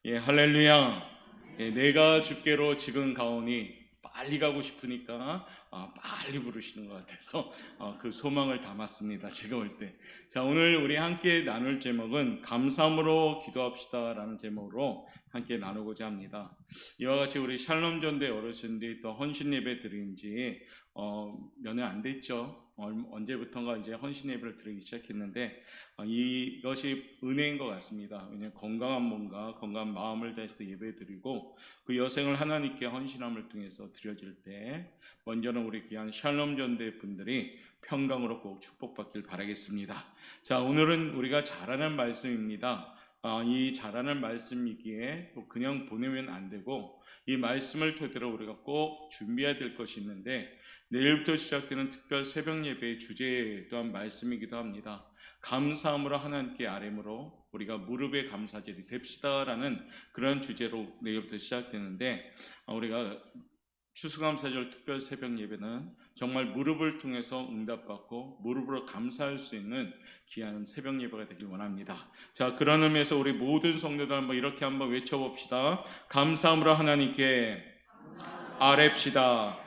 예, 할렐루야. 예, 내가 주께로 지금 가오니 빨리 가고 싶으니까 빨리 부르시는 것 같아서 그 소망을 담았습니다. 제가 올 때. 자, 오늘 우리 함께 나눌 제목은 감사함으로 기도합시다라는 제목으로 함께 나누고자 합니다. 이와 같이 우리 샬롬전대 어르신들이 또 헌신 예배 드린 지 몇 년 안 됐죠. 언제부턴가 이제 헌신 예배를 드리기 시작했는데 이것이 은혜인 것 같습니다. 왜냐하면 건강한 몸과 건강한 마음을 다해서 예배드리고 그 여생을 하나님께 헌신함을 통해서 드려질 때 먼저는 우리 귀한 샬롬 전대 분들이 평강으로 꼭 축복받길 바라겠습니다. 자, 오늘은 우리가 잘 아는 말씀입니다. 이 잘하는 말씀이기에 또 그냥 보내면 안 되고 이 말씀을 토대로 우리가 꼭 준비해야 될 것이 있는데 내일부터 시작되는 특별 새벽 예배의 주제 또한 말씀이기도 합니다. 감사함으로 하나님께 아뢰므로 우리가 무릎에 감사절이 됩시다라는 그런 주제로 내일부터 시작되는데 우리가 추수감사절 특별 새벽 예배는 정말 무릎을 통해서 응답받고 무릎으로 감사할 수 있는 귀한 새벽 예배가 되길 원합니다. 자, 그런 의미에서 우리 모든 성도들 이렇게 한번 외쳐봅시다. 감사함으로 하나님께 아뢰시다.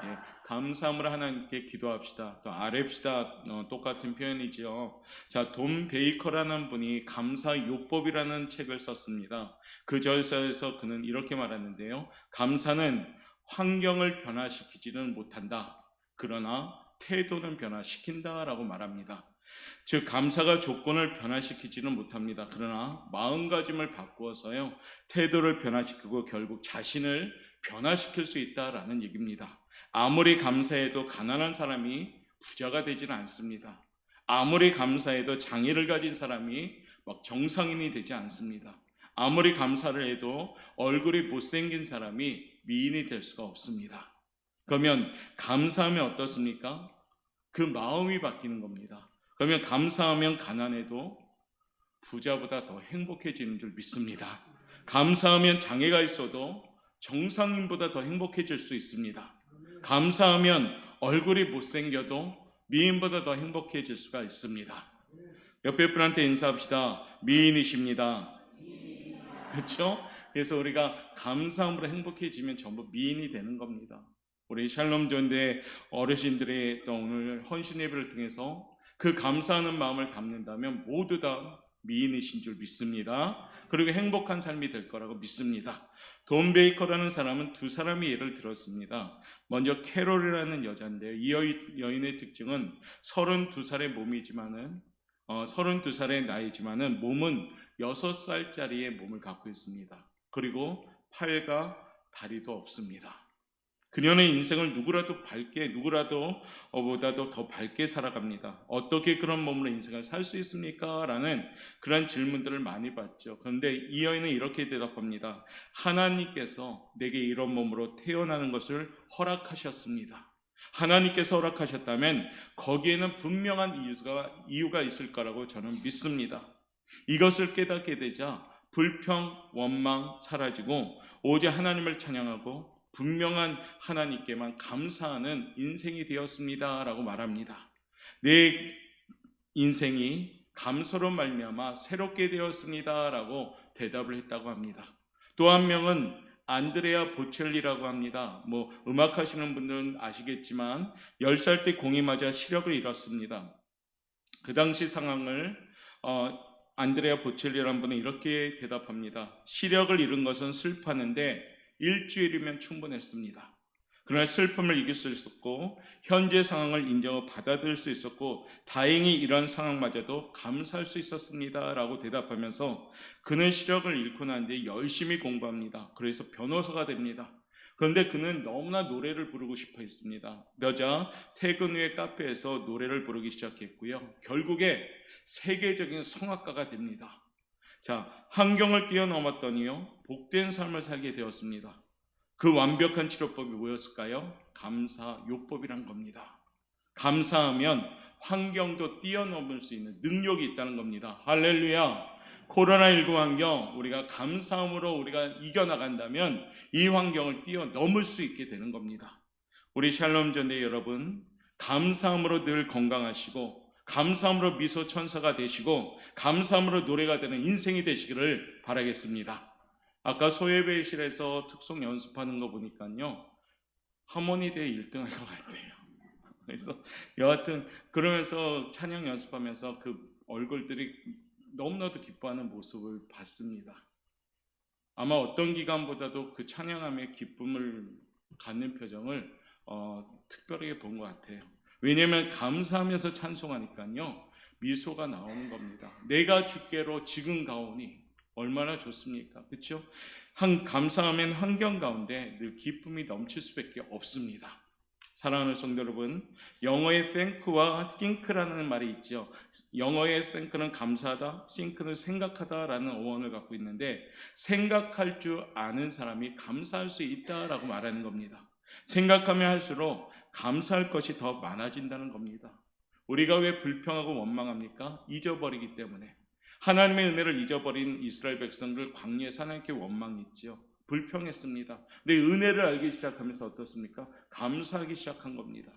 예, 감사함으로 하나님께 기도합시다. 또 아뢰시다 똑같은 표현이죠. 자, 돈 베이커라는 분이 감사요법이라는 책을 썼습니다. 그 절서에서 그는 이렇게 말하는데요. 감사는 환경을 변화시키지는 못한다. 그러나 태도는 변화시킨다라고 말합니다. 즉 감사가 조건을 변화시키지는 못합니다. 그러나 마음가짐을 바꾸어서요 태도를 변화시키고 결국 자신을 변화시킬 수 있다라는 얘기입니다. 아무리 감사해도 가난한 사람이 부자가 되지는 않습니다. 아무리 감사해도 장애를 가진 사람이 막 정상인이 되지 않습니다. 아무리 감사를 해도 얼굴이 못생긴 사람이 미인이 될 수가 없습니다. 그러면 감사하면 어떻습니까? 그 마음이 바뀌는 겁니다. 그러면 감사하면 가난해도 부자보다 더 행복해지는 줄 믿습니다. 감사하면 장애가 있어도 정상인보다 더 행복해질 수 있습니다. 감사하면 얼굴이 못생겨도 미인보다 더 행복해질 수가 있습니다. 옆에 분한테 인사합시다. 미인이십니다. 그렇죠? 그래서 우리가 감사함으로 행복해지면 전부 미인이 되는 겁니다. 우리 샬롬 존대 어르신들의 또 오늘 헌신 예배를 통해서 그 감사하는 마음을 담는다면 모두 다 미인이신 줄 믿습니다. 그리고 행복한 삶이 될 거라고 믿습니다. 돈 베이커라는 사람은 두 사람의 예를 들었습니다. 먼저 캐롤이라는 여자인데요. 이 여인의 특징은 32살의 몸이지만은 32살의 나이지만은 몸은 6살짜리의 몸을 갖고 있습니다. 그리고 팔과 다리도 없습니다. 그녀는 인생을 누구라도 보다도 더 밝게 살아갑니다. 어떻게 그런 몸으로 인생을 살 수 있습니까? 라는 그런 질문들을 많이 받죠. 그런데 이 여인은 이렇게 대답합니다. 하나님께서 내게 이런 몸으로 태어나는 것을 허락하셨습니다. 하나님께서 허락하셨다면 거기에는 분명한 이유가 있을 거라고 저는 믿습니다. 이것을 깨닫게 되자 불평, 원망 사라지고 오직 하나님을 찬양하고 분명한 하나님께만 감사하는 인생이 되었습니다 라고 말합니다. 내 인생이 감사로 말미암아 새롭게 되었습니다 라고 대답을 했다고 합니다. 또 한 명은 안드레아 보첼리라고 합니다. 음악 하시는 분들은 아시겠지만 10살 때 공이 맞아 시력을 잃었습니다. 그 당시 상황을 안드레아 보첼리라는 분은 이렇게 대답합니다. 시력을 잃은 것은 슬퍼하는데 일주일이면 충분했습니다. 그러나 슬픔을 이길 수 있었고 현재 상황을 인정하고 받아들일 수 있었고 다행히 이런 상황마저도 감사할 수 있었습니다 라고 대답하면서 그는 시력을 잃고 난 뒤에 열심히 공부합니다. 그래서 변호사가 됩니다. 그런데 그는 너무나 노래를 부르고 싶어 했습니다. 그러자 퇴근 후에 카페에서 노래를 부르기 시작했고요. 결국에 세계적인 성악가가 됩니다. 자, 환경을 뛰어넘었더니요 복된 삶을 살게 되었습니다. 그 완벽한 치료법이 뭐였을까요? 감사요법이란 겁니다. 감사하면 환경도 뛰어넘을 수 있는 능력이 있다는 겁니다. 할렐루야. 코로나19 환경 우리가 감사함으로 우리가 이겨나간다면 이 환경을 뛰어넘을 수 있게 되는 겁니다. 우리 샬롬 전대 여러분, 감사함으로 늘 건강하시고 감사함으로 미소 천사가 되시고 감사함으로 노래가 되는 인생이 되시기를 바라겠습니다. 아까 소예배실에서 특송 연습하는 거 보니까요, 하모니대 1등 할 것 같아요. 그래서 여하튼 그러면서 찬양 연습하면서 그 얼굴들이 너무나도 기뻐하는 모습을 봤습니다. 아마 어떤 기간보다도 그 찬양함의 기쁨을 갖는 표정을 특별하게 본 것 같아요. 왜냐하면 감사하면서 찬송하니까요, 미소가 나오는 겁니다. 내가 주께로 지금 가오니 얼마나 좋습니까? 그렇죠? 감사하면 환경 가운데 늘 기쁨이 넘칠 수밖에 없습니다. 사랑하는 성도 여러분, 영어의 thank와 think라는 말이 있죠. 영어의 thank는 감사하다, think는 생각하다라는 어원을 갖고 있는데, 생각할 줄 아는 사람이 감사할 수 있다라고 말하는 겁니다. 생각하면 할수록 감사할 것이 더 많아진다는 겁니다. 우리가 왜 불평하고 원망합니까? 잊어버리기 때문에. 하나님의 은혜를 잊어버린 이스라엘 백성들 광야에서 하나님께 원망했지요. 불평했습니다. 근데 은혜를 알기 시작하면서 어떻습니까? 감사하기 시작한 겁니다.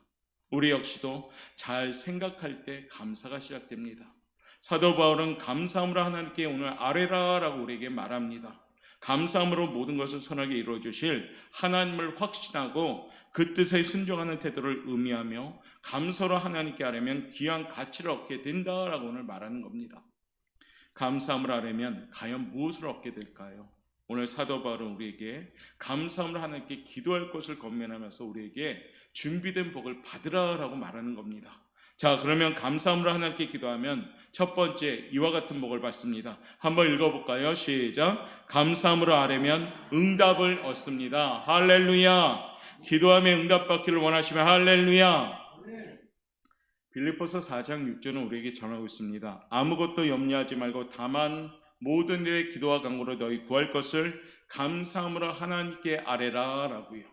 우리 역시도 잘 생각할 때 감사가 시작됩니다. 사도 바울은 감사함으로 하나님께 오늘 아뢰라라고 우리에게 말합니다. 감사함으로 모든 것을 선하게 이루어 주실 하나님을 확신하고 그 뜻에 순종하는 태도를 의미하며 감사로 하나님께 아뢰면 귀한 가치를 얻게 된다라고 오늘 말하는 겁니다. 감사함을 아뢰면 과연 무엇을 얻게 될까요? 오늘 사도 바울은 우리에게 감사함으로 하나님께 기도할 것을 권면하면서 우리에게 준비된 복을 받으라라고 말하는 겁니다. 자, 그러면 감사함으로 하나님께 기도하면 첫 번째 이와 같은 복을 받습니다. 한번 읽어볼까요? 시작. 감사함으로 아뢰면 응답을 얻습니다. 할렐루야. 기도하며 응답받기를 원하시면 할렐루야. 빌립보서 4장 6절은 우리에게 전하고 있습니다. 아무것도 염려하지 말고 다만 모든 일에 기도와 간구로 너희 구할 것을 감사함으로 하나님께 아뢰라 라고요.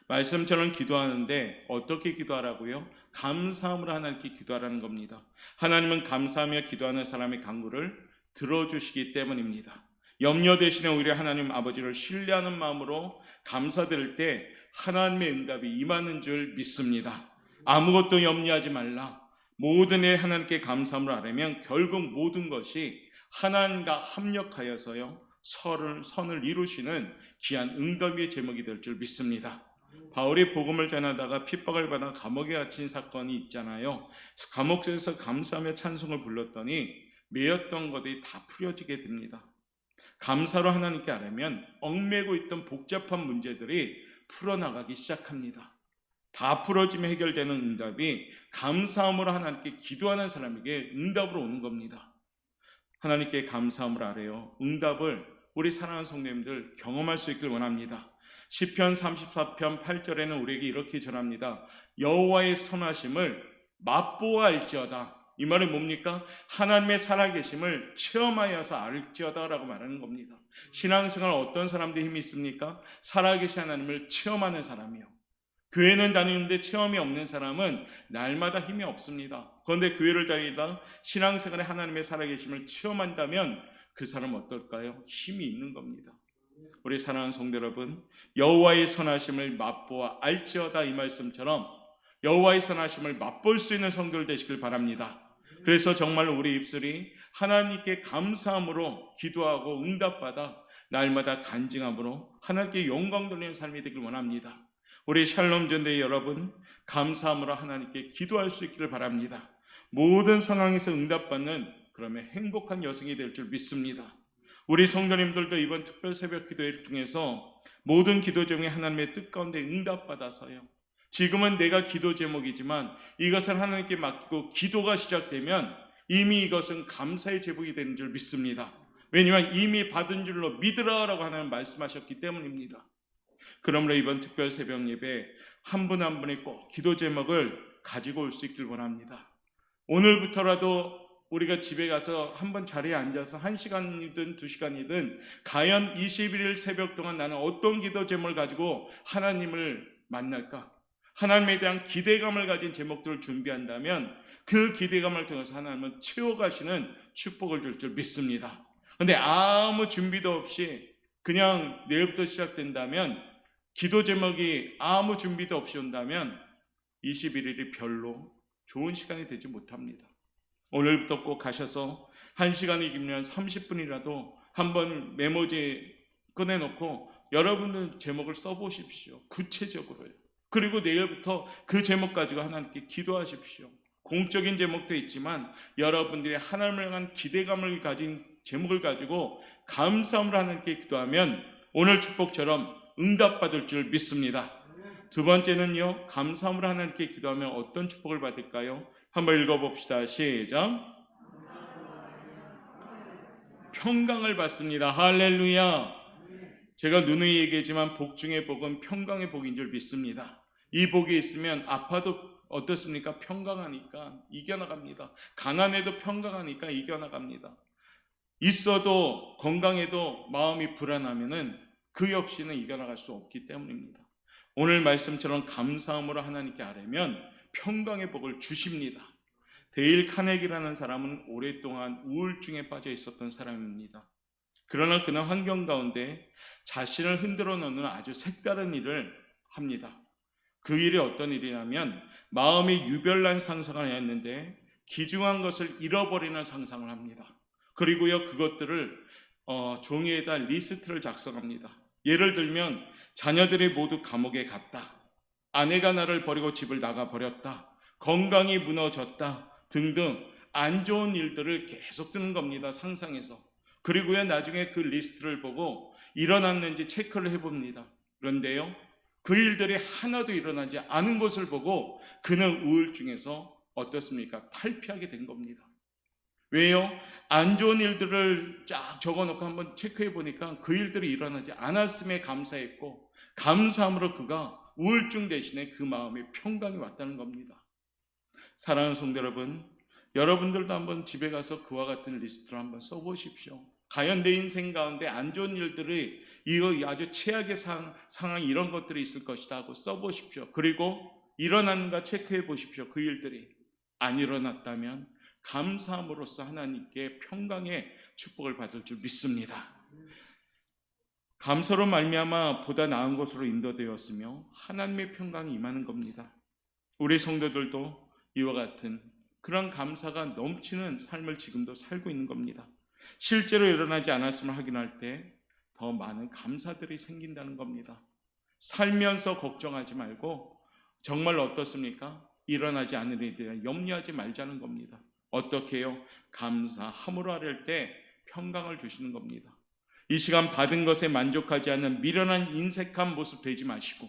말씀처럼 기도하는데 어떻게 기도하라고요? 감사함으로 하나님께 기도하라는 겁니다. 하나님은 감사하며 기도하는 사람의 간구를 들어주시기 때문입니다. 염려 대신에 오히려 하나님 아버지를 신뢰하는 마음으로 감사드릴 때 하나님의 응답이 임하는 줄 믿습니다. 아무것도 염려하지 말라. 모든 일 하나님께 감사함으로 아뢰면 결국 모든 것이 하나님과 합력하여서요 선을 이루시는 귀한 응답의 제목이 될 줄 믿습니다. 바울이 복음을 전하다가 핍박을 받아 감옥에 갇힌 사건이 있잖아요. 감옥에서 감사하며 찬송을 불렀더니 매였던 것들이 다 풀어지게 됩니다. 감사로 하나님께 아뢰면 얽매고 있던 복잡한 문제들이 풀어나가기 시작합니다. 다 풀어지면 해결되는 응답이 감사함으로 하나님께 기도하는 사람에게 응답으로 오는 겁니다. 하나님께 감사함을 아뢰요. 응답을 우리 사랑하는 성도님들 경험할 수 있길 원합니다. 시편 34편 8절에는 우리에게 이렇게 전합니다. 여호와의 선하심을 맛보아 알지어다. 이 말은 뭡니까? 하나님의 살아계심을 체험하여서 알지어다 라고 말하는 겁니다. 신앙생활 어떤 사람들이 힘이 있습니까? 살아계신 하나님을 체험하는 사람이요. 교회는 다니는데 체험이 없는 사람은 날마다 힘이 없습니다. 그런데 교회를 다니다 신앙생활에 하나님의 살아계심을 체험한다면 그 사람은 어떨까요? 힘이 있는 겁니다. 우리 사랑하는 성도 여러분, 여호와의 선하심을 맛보아 알지어다 이 말씀처럼 여호와의 선하심을 맛볼 수 있는 성도들 되시길 바랍니다. 그래서 정말 우리 입술이 하나님께 감사함으로 기도하고 응답받아 날마다 간증함으로 하나님께 영광 돌리는 삶이 되길 원합니다. 우리 샬롬 전도의 여러분, 감사함으로 하나님께 기도할 수 있기를 바랍니다. 모든 상황에서 응답받는 그러면 행복한 여성이 될 줄 믿습니다. 우리 성도님들도 이번 특별 새벽 기도회를 통해서 모든 기도 제목이 하나님의 뜻 가운데 응답받아서요. 지금은 내가 기도 제목이지만 이것을 하나님께 맡기고 기도가 시작되면 이미 이것은 감사의 제목이 되는 줄 믿습니다. 왜냐하면 이미 받은 줄로 믿으라라고 하나님 말씀하셨기 때문입니다. 그러므로 이번 특별 새벽 예배 한 분 한 분이 꼭 기도 제목을 가지고 올 수 있길 원합니다. 오늘부터라도 우리가 집에 가서 한번 자리에 앉아서 1시간이든 2시간이든 과연 21일 새벽 동안 나는 어떤 기도 제목을 가지고 하나님을 만날까? 하나님에 대한 기대감을 가진 제목들을 준비한다면 그 기대감을 통해서 하나님은 채워가시는 축복을 줄 줄 믿습니다. 그런데 아무 준비도 없이 그냥 내일부터 시작된다면, 기도 제목이 아무 준비도 없이 온다면 21일이 별로 좋은 시간이 되지 못합니다. 오늘부터 꼭 가셔서 1시간이 길면 30분이라도 한번 메모지 꺼내놓고 여러분들 제목을 써보십시오. 구체적으로요. 그리고 내일부터 그 제목 가지고 하나님께 기도하십시오. 공적인 제목도 있지만 여러분들이 하나님을 향한 기대감을 가진 제목을 가지고 감사함으로 하나님께 기도하면 오늘 축복처럼 응답받을 줄 믿습니다. 두 번째는요, 감사함으로 하나님께 기도하면 어떤 축복을 받을까요? 한번 읽어봅시다. 시작. 평강을 받습니다. 할렐루야. 제가 누누이 얘기했지만 복 중의 복은 평강의 복인 줄 믿습니다. 이 복이 있으면 아파도 어떻습니까? 평강하니까 이겨나갑니다. 가난해도 평강하니까 이겨나갑니다. 있어도 건강해도 마음이 불안하면은 그 역시는 이겨나갈 수 없기 때문입니다. 오늘 말씀처럼 감사함으로 하나님께 아뢰면 평강의 복을 주십니다. 데일 카네기라는 사람은 오랫동안 우울증에 빠져 있었던 사람입니다. 그러나 그는 환경 가운데 자신을 흔들어 놓는 아주 색다른 일을 합니다. 그 일이 어떤 일이냐면 마음이 유별난 상상을 했는데 귀중한 것을 잃어버리는 상상을 합니다. 그리고요, 그것들을 종이에다 리스트를 작성합니다. 예를 들면 자녀들이 모두 감옥에 갔다, 아내가 나를 버리고 집을 나가버렸다, 건강이 무너졌다 등등 안 좋은 일들을 계속 쓰는 겁니다. 상상해서. 그리고요, 나중에 그 리스트를 보고 일어났는지 체크를 해봅니다. 그런데요, 그 일들이 하나도 일어나지 않은 것을 보고 그는 우울증에서 어떻습니까? 탈피하게 된 겁니다. 왜요? 안 좋은 일들을 쫙 적어놓고 한번 체크해 보니까 그 일들이 일어나지 않았음에 감사했고, 감사함으로 그가 우울증 대신에 그 마음에 평강이 왔다는 겁니다. 사랑하는 성도 여러분, 여러분들도 한번 집에 가서 그와 같은 리스트를 한번 써보십시오. 과연 내 인생 가운데 안 좋은 일들이 이거 아주 최악의 상황 이런 것들이 있을 것이다 하고 써보십시오. 그리고 일어났는가 체크해 보십시오. 그 일들이 안 일어났다면 감사함으로써 하나님께 평강의 축복을 받을 줄 믿습니다. 감사로 말미암아 보다 나은 곳으로 인도되었으며 하나님의 평강이 임하는 겁니다. 우리 성도들도 이와 같은 그런 감사가 넘치는 삶을 지금도 살고 있는 겁니다. 실제로 일어나지 않았음을 확인할 때 더 많은 감사들이 생긴다는 겁니다. 살면서 걱정하지 말고 정말 어떻습니까? 일어나지 않는 일에 대해 염려하지 말자는 겁니다. 어떻게 해요? 감사함으로 아랠 때 평강을 주시는 겁니다. 이 시간 받은 것에 만족하지 않는 미련한 인색한 모습 되지 마시고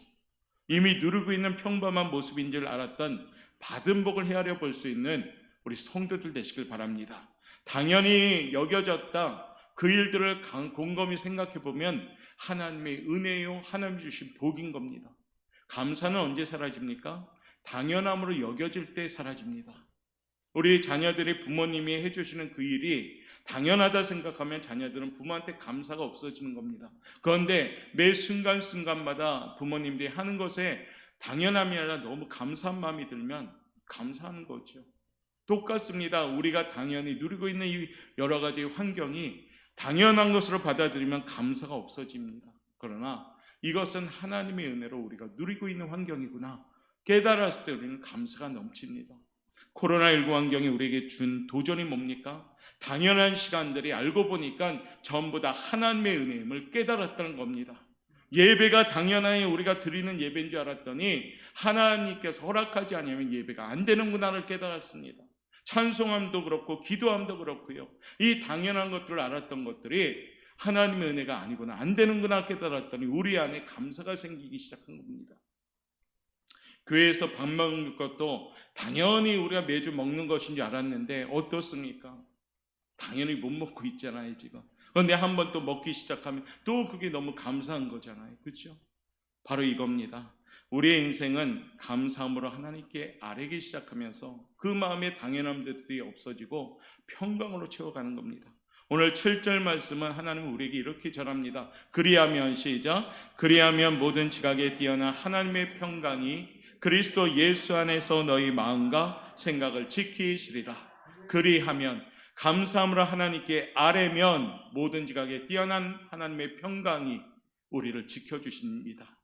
이미 누리고 있는 평범한 모습인 줄 알았던 받은 복을 헤아려 볼 수 있는 우리 성도들 되시길 바랍니다. 당연히 여겨졌다. 그 일들을 곰곰이 생각해 보면 하나님의 은혜요, 하나님이 주신 복인 겁니다. 감사는 언제 사라집니까? 당연함으로 여겨질 때 사라집니다. 우리 자녀들이 부모님이 해주시는 그 일이 당연하다 생각하면 자녀들은 부모한테 감사가 없어지는 겁니다. 그런데 매 순간순간마다 부모님들이 하는 것에 당연함이 아니라 너무 감사한 마음이 들면 감사하는 거죠. 똑같습니다. 우리가 당연히 누리고 있는 이 여러 가지 환경이 당연한 것으로 받아들이면 감사가 없어집니다. 그러나 이것은 하나님의 은혜로 우리가 누리고 있는 환경이구나 깨달았을 때 우리는 감사가 넘칩니다. 코로나19 환경이 우리에게 준 도전이 뭡니까? 당연한 시간들이 알고 보니까 전부 다 하나님의 은혜임을 깨달았다는 겁니다. 예배가 당연하게 우리가 드리는 예배인 줄 알았더니 하나님께서 허락하지 않으면 예배가 안 되는구나를 깨달았습니다. 찬송함도 그렇고 기도함도 그렇고요. 이 당연한 것들을 알았던 것들이 하나님의 은혜가 아니구나, 안 되는구나 깨달았더니 우리 안에 감사가 생기기 시작한 겁니다. 교회에서 밥 먹는 것도 당연히 우리가 매주 먹는 것인 줄 알았는데 어떻습니까? 당연히 못 먹고 있잖아요 지금. 그런데 한번 또 먹기 시작하면 또 그게 너무 감사한 거잖아요. 그렇죠? 바로 이겁니다. 우리의 인생은 감사함으로 하나님께 아뢰기 시작하면서 그 마음의 당연함들이 없어지고 평강으로 채워가는 겁니다. 오늘 7절 말씀은 하나님은 우리에게 이렇게 전합니다. 그리하면 시작. 그리하면 모든 지각에 뛰어난 하나님의 평강이 그리스도 예수 안에서 너희 마음과 생각을 지키시리라. 그리하면 감사함으로 하나님께 아뢰면 모든 지각에 뛰어난 하나님의 평강이 우리를 지켜주십니다.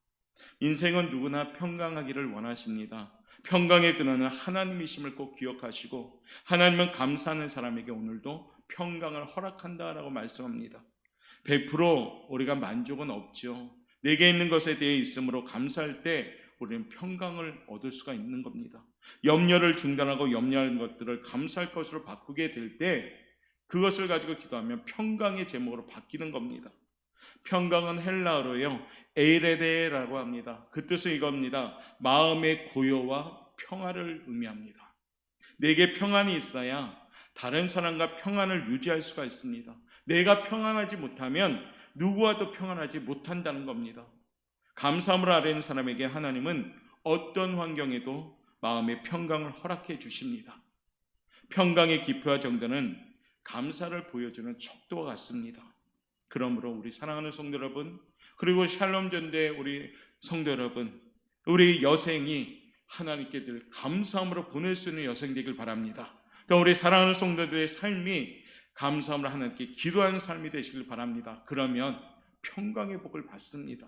인생은 누구나 평강하기를 원하십니다. 평강의 근원은 하나님이심을 꼭 기억하시고 하나님은 감사하는 사람에게 오늘도 평강을 허락한다라고 말씀합니다. 100% 우리가 만족은 없죠. 내게 있는 것에 대해 있으므로 감사할 때 우리는 평강을 얻을 수가 있는 겁니다. 염려를 중단하고 염려하는 것들을 감사할 것으로 바꾸게 될 때 그것을 가지고 기도하면 평강의 제목으로 바뀌는 겁니다. 평강은 헬라어로요 에이레데라고 합니다. 그 뜻은 이겁니다. 마음의 고요와 평화를 의미합니다. 내게 평안이 있어야 다른 사람과 평안을 유지할 수가 있습니다. 내가 평안하지 못하면 누구와도 평안하지 못한다는 겁니다. 감사함을 아뢰는 사람에게 하나님은 어떤 환경에도 마음의 평강을 허락해 주십니다. 평강의 깊이와 정도는 감사를 보여주는 척도와 같습니다. 그러므로 우리 사랑하는 성도 여러분, 그리고 샬롬 전대 우리 성도 여러분, 우리 여생이 하나님께 늘 감사함으로 보낼 수 있는 여생 되길 바랍니다. 또 우리 사랑하는 성도들의 삶이 감사함으로 하나님께 기도하는 삶이 되시길 바랍니다. 그러면 평강의 복을 받습니다.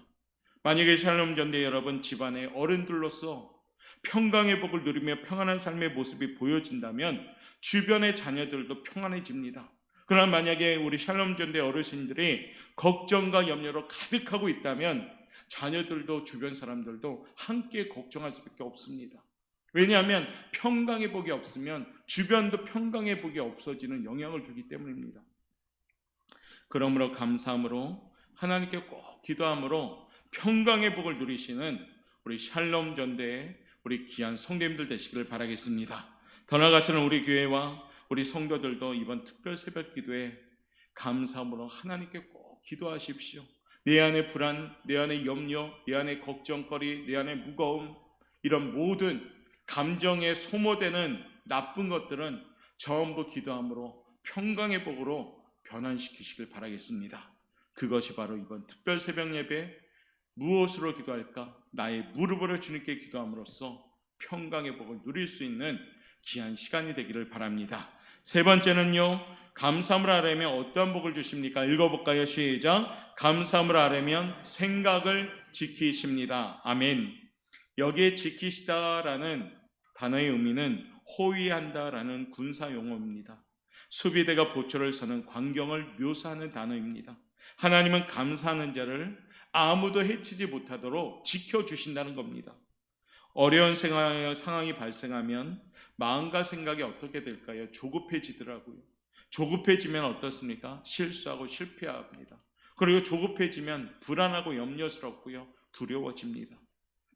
만약에 샬롬 전대 여러분 집안의 어른들로서 평강의 복을 누리며 평안한 삶의 모습이 보여진다면 주변의 자녀들도 평안해집니다. 그러나 만약에 우리 샬롬 전대 어르신들이 걱정과 염려로 가득하고 있다면 자녀들도 주변 사람들도 함께 걱정할 수밖에 없습니다. 왜냐하면 평강의 복이 없으면 주변도 평강의 복이 없어지는 영향을 주기 때문입니다. 그러므로 감사함으로 하나님께 꼭 기도함으로 평강의 복을 누리시는 우리 샬롬 전대의 우리 귀한 성도님들 되시기를 바라겠습니다. 더 나아가서는 우리 교회와 우리 성도들도 이번 특별 새벽 기도에 감사함으로 하나님께 꼭 기도하십시오. 내 안의 불안, 내 안의 염려, 내 안의 걱정거리, 내 안의 무거움, 이런 모든 감정에 소모되는 나쁜 것들은 전부 기도함으로 평강의 복으로 변환시키시길 바라겠습니다. 그것이 바로 이번 특별 새벽 예배 무엇으로 기도할까? 나의 무릎을 주님께 기도함으로써 평강의 복을 누릴 수 있는 귀한 시간이 되기를 바랍니다. 세 번째는요, 감사함을 아뢰면 어떠한 복을 주십니까? 읽어볼까요? 시작. 감사함을 아뢰면 생각을 지키십니다. 아멘. 여기에 지키시다라는 단어의 의미는 호위한다라는 군사 용어입니다. 수비대가 보초를 서는 광경을 묘사하는 단어입니다. 하나님은 감사하는 자를 아무도 해치지 못하도록 지켜주신다는 겁니다. 어려운 상황이 발생하면 마음과 생각이 어떻게 될까요? 조급해지더라고요. 조급해지면 어떻습니까? 실수하고 실패합니다. 그리고 조급해지면 불안하고 염려스럽고요, 두려워집니다.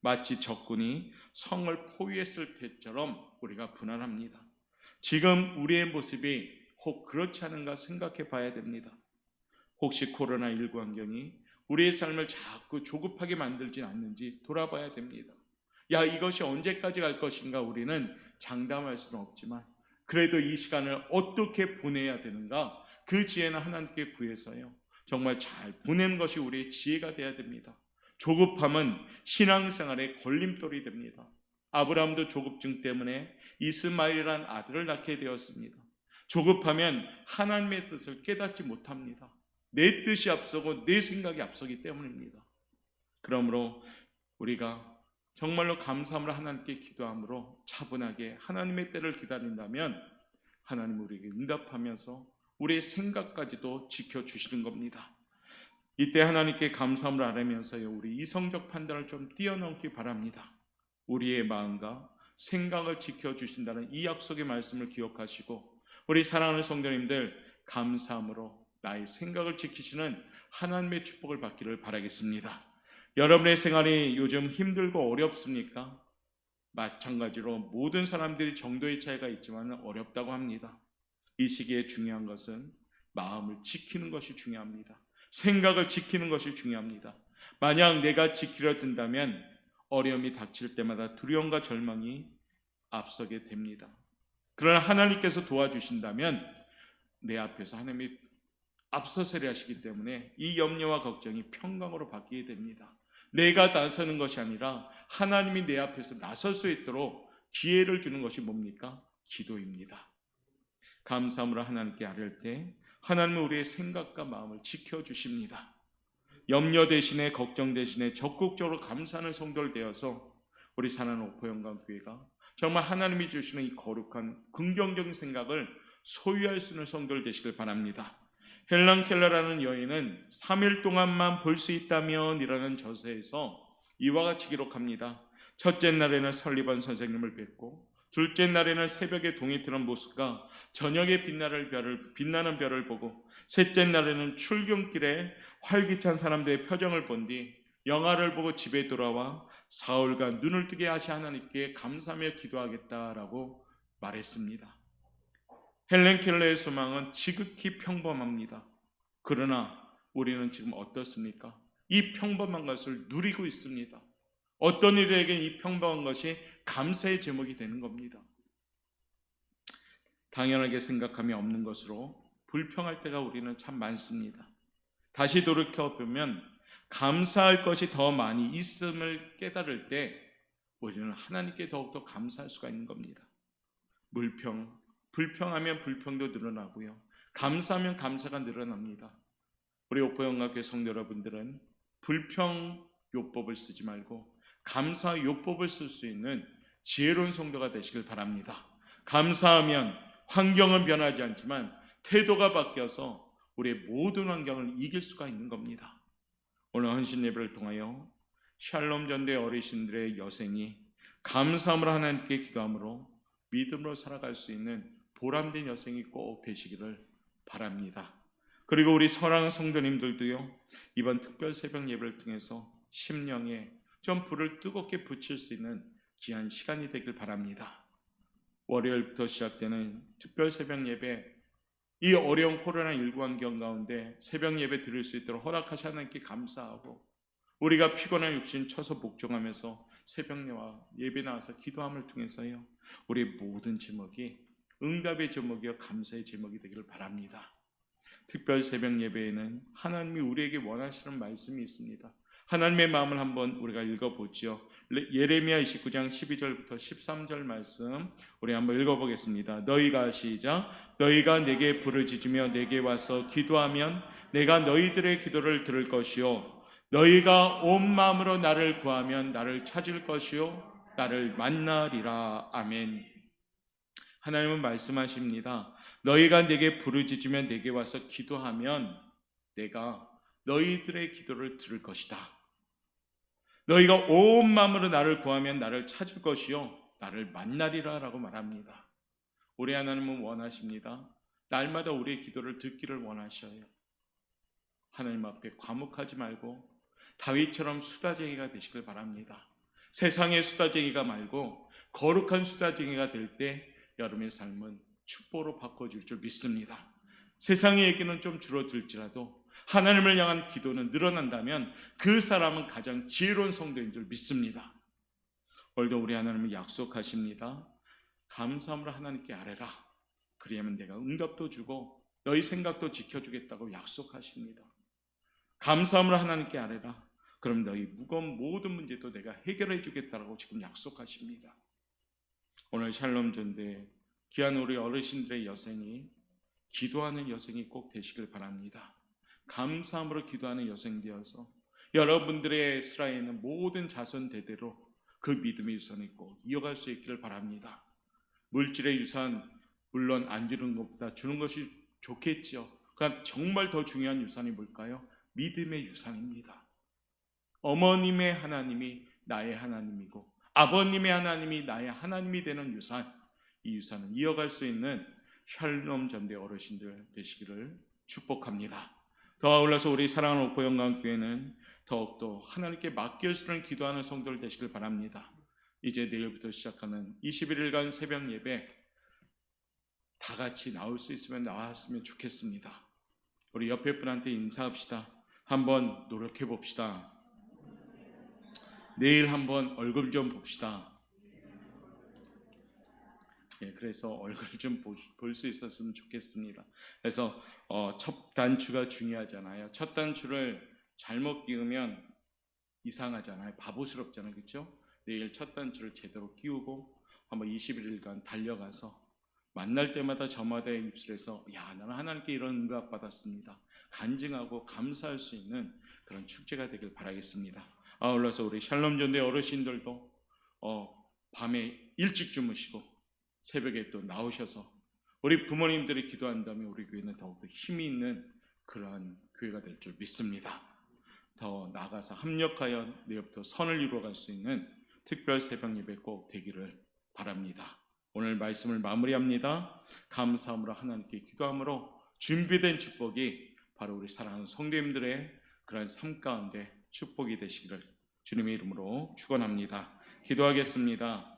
마치 적군이 성을 포위했을 때처럼 우리가 불안합니다. 지금 우리의 모습이 혹 그렇지 않은가 생각해 봐야 됩니다. 혹시 코로나19 환경이 우리의 삶을 자꾸 조급하게 만들지 않는지 돌아봐야 됩니다. 야, 이것이 언제까지 갈 것인가 우리는 장담할 수는 없지만 그래도 이 시간을 어떻게 보내야 되는가, 그 지혜는 하나님께 구해서요 정말 잘 보내는 것이 우리의 지혜가 되어야 됩니다. 조급함은 신앙생활의 걸림돌이 됩니다. 아브라함도 조급증 때문에 이스마엘이라는 아들을 낳게 되었습니다. 조급하면 하나님의 뜻을 깨닫지 못합니다. 내 뜻이 앞서고 내 생각이 앞서기 때문입니다. 그러므로 우리가 정말로 감사함으로 하나님께 기도함으로 차분하게 하나님의 때를 기다린다면 하나님 우리에게 응답하면서 우리의 생각까지도 지켜주시는 겁니다. 이때 하나님께 감사함을 아뢰면서요 우리 이성적 판단을 좀 뛰어넘기 바랍니다. 우리의 마음과 생각을 지켜주신다는 이 약속의 말씀을 기억하시고 우리 사랑하는 성도님들 감사함으로 나의 생각을 지키시는 하나님의 축복을 받기를 바라겠습니다. 여러분의 생활이 요즘 힘들고 어렵습니까? 마찬가지로 모든 사람들이 정도의 차이가 있지만 어렵다고 합니다. 이 시기에 중요한 것은 마음을 지키는 것이 중요합니다. 생각을 지키는 것이 중요합니다. 만약 내가 지키려 든다면 어려움이 닥칠 때마다 두려움과 절망이 앞서게 됩니다. 그러나 하나님께서 도와주신다면 내 앞에서 하나님이 앞서서리 하시기 때문에 이 염려와 걱정이 평강으로 바뀌게 됩니다. 내가 나서는 것이 아니라 하나님이 내 앞에서 나설 수 있도록 기회를 주는 것이 뭡니까? 기도입니다. 감사함으로 하나님께 아뢰을 때 하나님은 우리의 생각과 마음을 지켜주십니다. 염려 대신에 걱정 대신에 적극적으로 감사하는 성도를 되어서 우리 사랑하는 오포영광교회가 정말 하나님이 주시는 이 거룩한 긍정적인 생각을 소유할 수 있는 성도를 되시길 바랍니다. 헬런 켈러라는 여인은 3일 동안만 볼 수 있다면 이라는 저서에서 이와 같이 기록합니다. 첫째 날에는 설리반 선생님을 뵙고, 둘째 날에는 새벽에 동이 트는 모습과 저녁에 빛나는 별을 보고, 셋째 날에는 출근길에 활기찬 사람들의 표정을 본 뒤 영화를 보고 집에 돌아와 사흘간 눈을 뜨게 하시 하나님께 감사하며 기도하겠다라고 말했습니다. 헬렌 켈러의 소망은 지극히 평범합니다. 그러나 우리는 지금 어떻습니까? 이 평범한 것을 누리고 있습니다. 어떤 이들에게 이 평범한 것이 감사의 제목이 되는 겁니다. 당연하게 생각함이 없는 것으로 불평할 때가 우리는 참 많습니다. 다시 돌이켜보면 감사할 것이 더 많이 있음을 깨달을 때 우리는 하나님께 더욱더 감사할 수가 있는 겁니다. 불평하면 불평도 늘어나고요, 감사하면 감사가 늘어납니다. 우리 옥포영각교회 성도 여러분들은 불평 요법을 쓰지 말고 감사 요법을 쓸 수 있는 지혜로운 성도가 되시길 바랍니다. 감사하면 환경은 변하지 않지만 태도가 바뀌어서 우리의 모든 환경을 이길 수가 있는 겁니다. 오늘 헌신 예배를 통하여 샬롬 전도의 어르신들의 여생이 감사함으로 하나님께 기도함으로 믿음으로 살아갈 수 있는 보람된 여생이 꼭 되시기를 바랍니다. 그리고 우리 사랑하는 성도님들도요, 이번 특별 새벽 예배를 통해서 심령에 좀 불을 뜨겁게 붙일 수 있는 귀한 시간이 되길 바랍니다. 월요일부터 시작되는 특별 새벽 예배, 이 어려운 코로나19 환경 가운데 새벽 예배 드릴 수 있도록 허락하시 하나님께 감사하고, 우리가 피곤한 육신 쳐서 복종하면서 새벽 예배 나와서 기도함을 통해서요, 우리 모든 제목이 응답의 제목이요 감사의 제목이 되기를 바랍니다. 특별 새벽 예배에는 하나님이 우리에게 원하시는 말씀이 있습니다. 하나님의 마음을 한번 우리가 읽어보죠. 예레미야 29장 12절부터 13절 말씀 우리 한번 읽어보겠습니다. 너희가 시작. 너희가 내게 부르짖으며 내게 와서 기도하면 내가 너희들의 기도를 들을 것이요, 너희가 온 마음으로 나를 구하면 나를 찾을 것이요 나를 만나리라. 아멘. 하나님은 말씀하십니다. 너희가 내게 부르짖으면 내게 와서 기도하면 내가 너희들의 기도를 들을 것이다. 너희가 온 마음으로 나를 구하면 나를 찾을 것이요 나를 만나리라 라고 말합니다. 우리 하나님은 원하십니다. 날마다 우리의 기도를 듣기를 원하셔요. 하나님 앞에 과묵하지 말고 다윗처럼 수다쟁이가 되시길 바랍니다. 세상의 수다쟁이가 말고 거룩한 수다쟁이가 될 때 여러분의 삶은 축복으로 바꿔줄 줄 믿습니다. 세상의 얘기는 좀 줄어들지라도 하나님을 향한 기도는 늘어난다면 그 사람은 가장 지혜로운 성도인 줄 믿습니다. 오늘도 우리 하나님은 약속하십니다. 감사함으로 하나님께 아뢰라. 그리하면 내가 응답도 주고 너희 생각도 지켜주겠다고 약속하십니다. 감사함으로 하나님께 아뢰라. 그럼 너희 무거운 모든 문제도 내가 해결해 주겠다고 지금 약속하십니다. 오늘 샬롬 전도에 귀한 우리 어르신들의 여생이 기도하는 여생이 꼭 되시길 바랍니다. 감사함으로 기도하는 여생 되어서 여러분들의 스라에 있는 모든 자손 대대로 그 믿음의 유산이 꼭 이어갈 수 있기를 바랍니다. 물질의 유산 물론 안 주는 것보다 주는 것이 좋겠죠. 그러나 정말 더 중요한 유산이 뭘까요? 믿음의 유산입니다. 어머님의 하나님이 나의 하나님이고 아버님의 하나님이 나의 하나님이 되는 유산, 이 유산을 이어갈 수 있는 샬롬 전대 어르신들 되시기를 축복합니다. 더 아울러서 우리 사랑하는 옥포영광교회는 더욱더 하나님께 맡겨주는 기도하는 성도들 되시길 바랍니다. 이제 내일부터 시작하는 21일간 새벽 예배 다 같이 나올 수 있으면 나왔으면 좋겠습니다. 우리 옆에 분한테 인사합시다. 한번 노력해 봅시다. 내일 한번 얼굴 좀 봅시다. 그래서 얼굴 좀 볼 수 있었으면 좋겠습니다. 그래서 첫 단추가 중요하잖아요. 첫 단추를 잘못 끼우면 이상하잖아요. 바보스럽잖아요. 그렇죠? 내일 첫 단추를 제대로 끼우고 한번 21일간 달려가서 만날 때마다 저마다의 입술에서 야, 나는 하나님께 이런 응답 받았습니다. 간증하고 감사할 수 있는 그런 축제가 되길 바라겠습니다. 아울러서 우리 샬롬 전대 어르신들도 밤에 일찍 주무시고 새벽에 또 나오셔서 우리 부모님들이 기도한다면 우리 교회는 더욱더 힘이 있는 그러한 교회가 될 줄 믿습니다. 더 나아가서 합력하여 내일부터 선을 이루어갈 수 있는 특별 새벽 예배 꼭 되기를 바랍니다. 오늘 말씀을 마무리합니다. 감사함으로 하나님께 기도함으로 준비된 축복이 바로 우리 사랑하는 성도님들의 그런 삶 가운데 축복이 되시기를 주님의 이름으로 축원합니다. 기도하겠습니다.